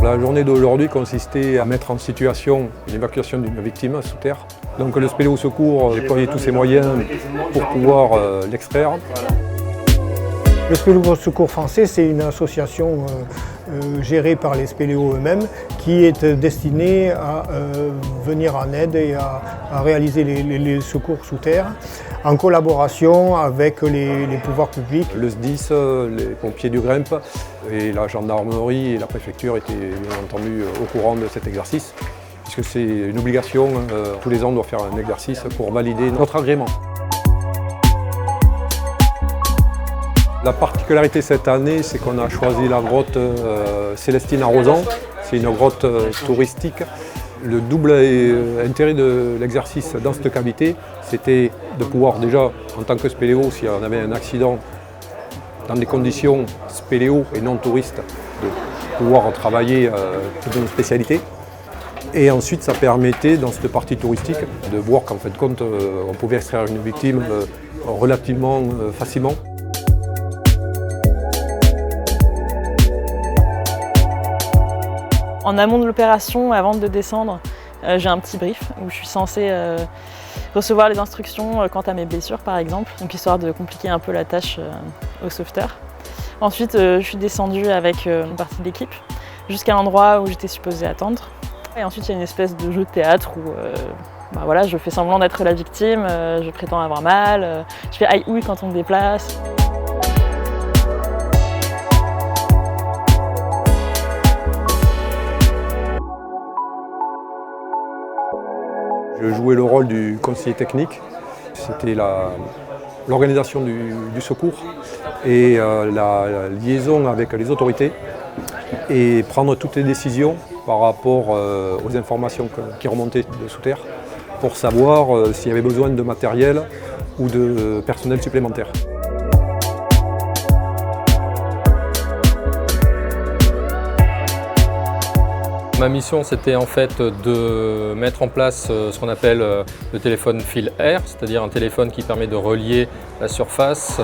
La journée d'aujourd'hui consistait à mettre en situation une évacuation d'une victime sous terre. Donc le Spéléo Secours déployait tous ses moyens pour pouvoir l'extraire. Le Spéléo Secours français, c'est une association gérée par les spéléos eux-mêmes qui est destinée à venir en aide et à réaliser les secours sous terre en collaboration avec les pouvoirs publics. Le SDIS, les pompiers du GREMP et la gendarmerie et la préfecture étaient bien entendu au courant de cet exercice puisque c'est une obligation, tous les ans on doit faire un exercice pour valider notre agrément. La particularité cette année, c'est qu'on a choisi la grotte Célestine à Rosan. C'est une grotte touristique. Le double intérêt de l'exercice dans cette cavité, c'était de pouvoir déjà, en tant que spéléo, si on avait un accident dans des conditions spéléo et non touristes, de pouvoir travailler toute une spécialité. Et ensuite, ça permettait, dans cette partie touristique, de voir qu'en fin de compte, on pouvait extraire une victime relativement facilement. En amont de l'opération, avant de descendre, j'ai un petit brief où je suis censée recevoir les instructions quant à mes blessures par exemple, donc histoire de compliquer un peu la tâche au sauveteur. Ensuite, je suis descendue avec une partie de l'équipe jusqu'à l'endroit où j'étais supposée attendre. Et ensuite, il y a une espèce de jeu de théâtre où voilà, je fais semblant d'être la victime, je prétends avoir mal, je fais aïe ouïe quand on me déplace. Je jouais le rôle du conseiller technique. C'était l'organisation du secours et la liaison avec les autorités et prendre toutes les décisions par rapport aux informations qui remontaient de sous terre pour savoir s'il y avait besoin de matériel ou de personnel supplémentaire. Ma mission, c'était en fait de mettre en place ce qu'on appelle le téléphone fil air, c'est-à-dire un téléphone qui permet de relier la surface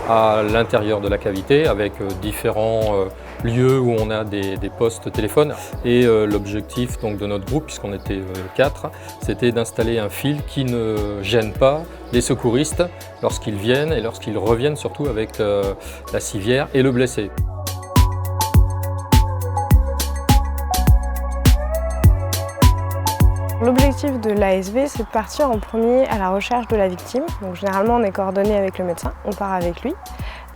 à l'intérieur de la cavité avec différents lieux où on a des postes téléphones. Et l'objectif donc de notre groupe, puisqu'on était 4, c'était d'installer un fil qui ne gêne pas les secouristes lorsqu'ils viennent et lorsqu'ils reviennent surtout avec la civière et le blessé. L'objectif de l'ASV, c'est de partir en premier à la recherche de la victime. Donc généralement, on est coordonné avec le médecin, on part avec lui.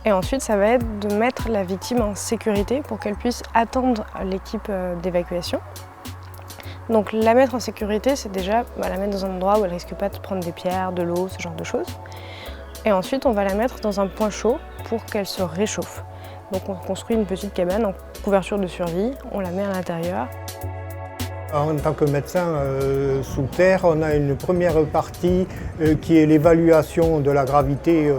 Et ensuite, ça va être de mettre la victime en sécurité pour qu'elle puisse attendre l'équipe d'évacuation. Donc la mettre en sécurité, c'est déjà la mettre dans un endroit où elle ne risque pas de prendre des pierres, de l'eau, ce genre de choses. Et ensuite, on va la mettre dans un point chaud pour qu'elle se réchauffe. Donc on construit une petite cabane en couverture de survie, on la met à l'intérieur. En tant que médecin sous terre, on a une première partie qui est l'évaluation de la gravité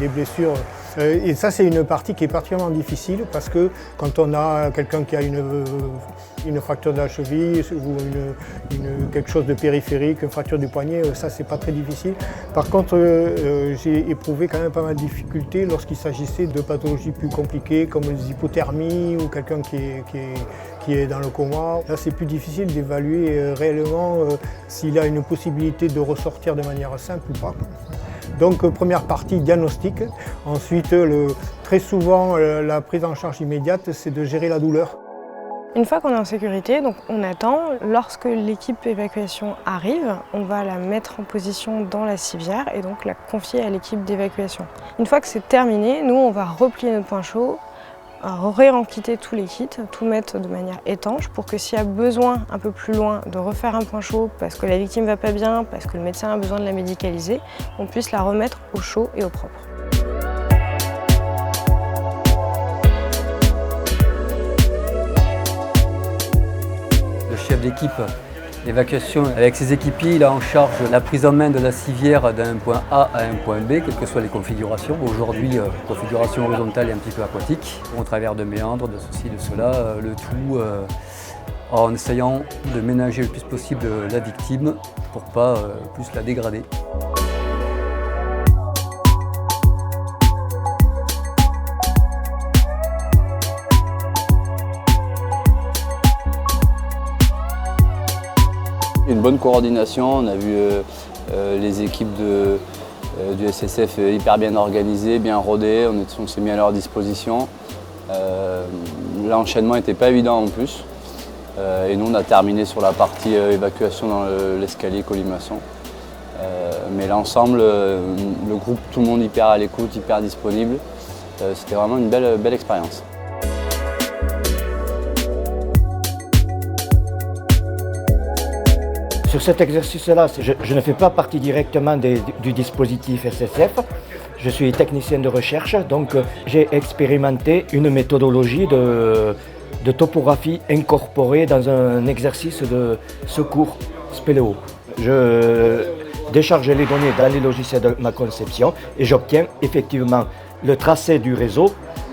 des blessures. Et ça, c'est une partie qui est particulièrement difficile parce que quand on a quelqu'un qui a une fracture de la cheville ou quelque chose de périphérique, une fracture du poignet, ça, c'est pas très difficile. Par contre, j'ai éprouvé quand même pas mal de difficultés lorsqu'il s'agissait de pathologies plus compliquées comme les hypothermies ou quelqu'un qui est dans le coma. Là, c'est plus difficile d'évaluer réellement s'il a une possibilité de ressortir de manière simple ou pas. Donc première partie, diagnostic. Ensuite, très souvent, la prise en charge immédiate, c'est de gérer la douleur. Une fois qu'on est en sécurité, donc on attend. Lorsque l'équipe évacuation arrive, on va la mettre en position dans la civière et donc la confier à l'équipe d'évacuation. Une fois que c'est terminé, nous, on va replier notre point chaud, réenquitter tous les kits, tout mettre de manière étanche pour que s'il y a besoin un peu plus loin de refaire un point chaud parce que la victime va pas bien, parce que le médecin a besoin de la médicaliser, on puisse la remettre au chaud et au propre. Le chef d'équipe d'évacuation avec ses équipiers, il a en charge la prise en main de la civière d'un point A à un point B, quelles que soient les configurations. Aujourd'hui, configuration horizontale et un petit peu aquatique, au travers de méandres, de ceci, de cela, le tout en essayant de ménager le plus possible la victime pour ne pas plus la dégrader. Une bonne coordination, on a vu les équipes du SSF hyper bien organisées, bien rodées, on s'est mis à leur disposition. L'enchaînement n'était pas évident en plus. Et nous on a terminé sur la partie évacuation dans l'escalier colimaçon. Mais l'ensemble, le groupe, tout le monde hyper à l'écoute, hyper disponible. C'était vraiment une belle expérience. Sur cet exercice-là, je ne fais pas partie directement du dispositif SSF. Je suis technicien de recherche, donc j'ai expérimenté une méthodologie de topographie incorporée dans un exercice de secours spéléo. Je décharge les données dans les logiciels de ma conception et j'obtiens effectivement le tracé du réseau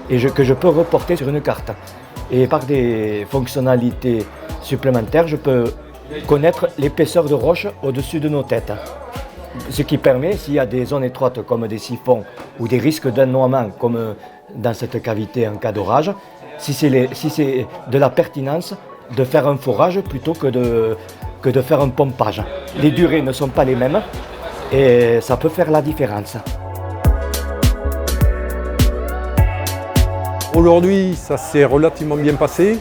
que je peux reporter sur une carte. Et par des fonctionnalités supplémentaires, je peux connaître l'épaisseur de roche au-dessus de nos têtes. Ce qui permet, s'il y a des zones étroites comme des siphons ou des risques d'ennoiement comme dans cette cavité en cas d'orage, si c'est de la pertinence de faire un forage plutôt que de faire un pompage. Les durées ne sont pas les mêmes et ça peut faire la différence. Aujourd'hui, ça s'est relativement bien passé.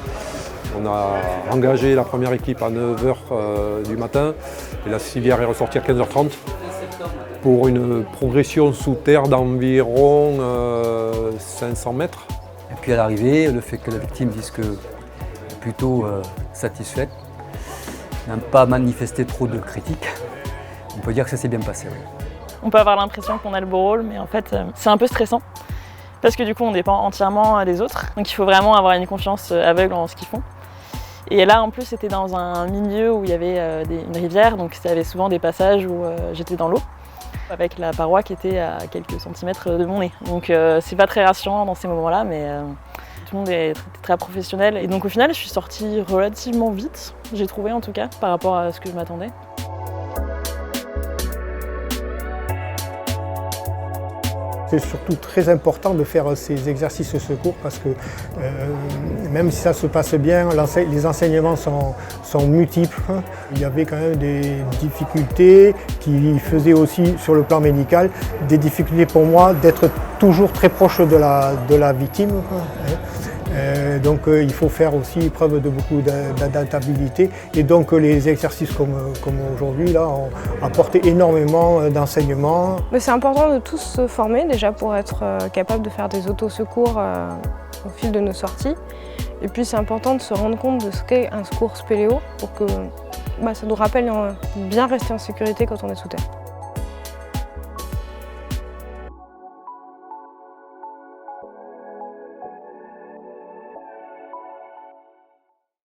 On a engagé la première équipe à 9h du matin et la civière est ressortie à 15h30 pour une progression sous terre d'environ 500 mètres. Et puis à l'arrivée, le fait que la victime dise que plutôt satisfaite, n'a pas manifesté trop de critiques, on peut dire que ça s'est bien passé. Oui. On peut avoir l'impression qu'on a le beau rôle, mais en fait c'est un peu stressant parce que du coup on dépend entièrement des autres. Donc il faut vraiment avoir une confiance aveugle en ce qu'ils font. Et là en plus c'était dans un milieu où il y avait une rivière, donc il y avait souvent des passages où j'étais dans l'eau, avec la paroi qui était à quelques centimètres de mon nez. Donc c'est pas très rassurant dans ces moments-là, mais tout le monde est très professionnel. Et donc au final je suis sortie relativement vite, j'ai trouvé en tout cas, par rapport à ce que je m'attendais. C'est surtout très important de faire ces exercices secours parce que même si ça se passe bien, les enseignements sont multiples. Il y avait quand même des difficultés qui faisaient aussi sur le plan médical, des difficultés pour moi d'être toujours très proche de la victime. Donc il faut faire aussi preuve de beaucoup d'adaptabilité et donc les exercices comme aujourd'hui là apportent énormément d'enseignements. Mais c'est important de tous se former déjà pour être capable de faire des autosecours au fil de nos sorties. Et puis c'est important de se rendre compte de ce qu'est un secours spéléo pour que ça nous rappelle bien rester en sécurité quand on est sous terre.